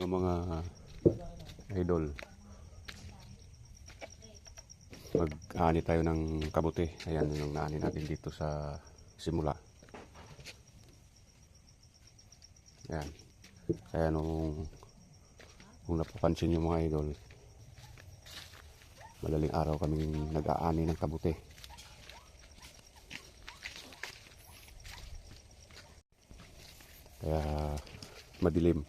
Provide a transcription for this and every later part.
Mga idol, mag-ani tayo ng kabuti. Ayan yung naani natin dito sa simula. Ayan. Kaya kung napapansin nyo mga idol, madaling araw kaming nag-aani ng kabuti. Kaya madilim.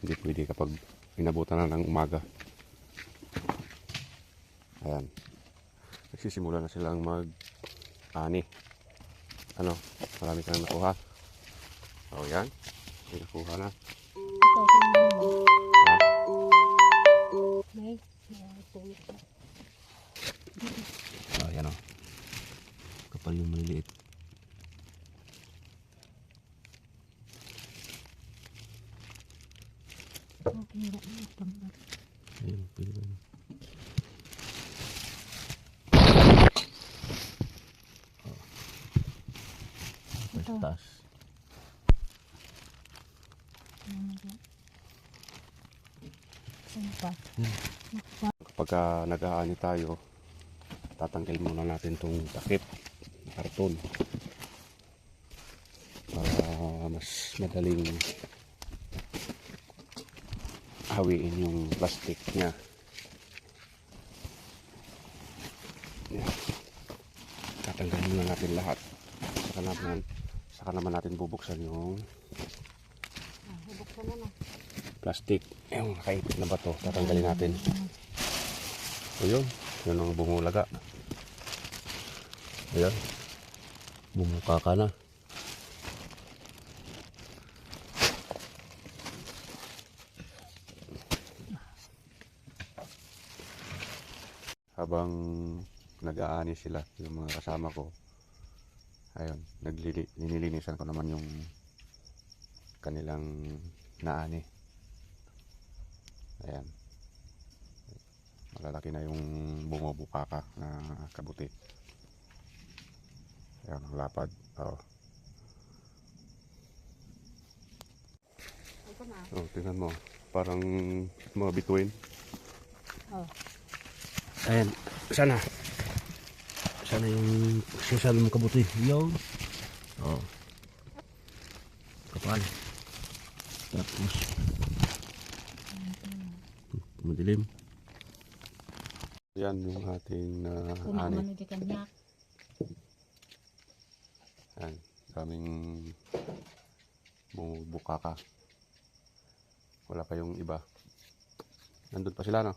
Hindi pwede kapag inabutan na ng umaga. Ayan. Nagsisimula na silang mag-ani. Ano? Marami ka na nakuha. O yan. May nakuha na. Ito, tingnan mo. Ha? May tulog na. Ayan o. Kapal yung maliliit. Okay na ito. Ayan, pwede ba yun? Ito. Taas. Saan pa? Kapag nag-aani tayo, tatanggal muna natin itong takip na karton para mas madaling hawiin yung plastic niya. Yan. Tatanggalin muna natin lahat. Saka naman natin bubuksan yung Bubuksan na na. plastic. Yung nakaipit na bato, tatanggalin natin. Ayun, yun ang bumulaga. Ayun, bumuka ka na. Habang nag-aani sila, yung mga kasama ko, ayun, nililinisan ko naman yung kanilang naani. Ayan, malalaki na yung bumubukaka na kabuti. Ayan, ang lapad. Ito na. Oh, tingnan mo, parang mga bituin. Oh. Ayan, sana yung sasal mo kabuti. Yo. Oh. Kapal. Tapos madilim. Yan yung ating ani. Kumaman di kanya. Ayan, daming bumubukaka. Wala pa yung iba. Nandun pa sila, no?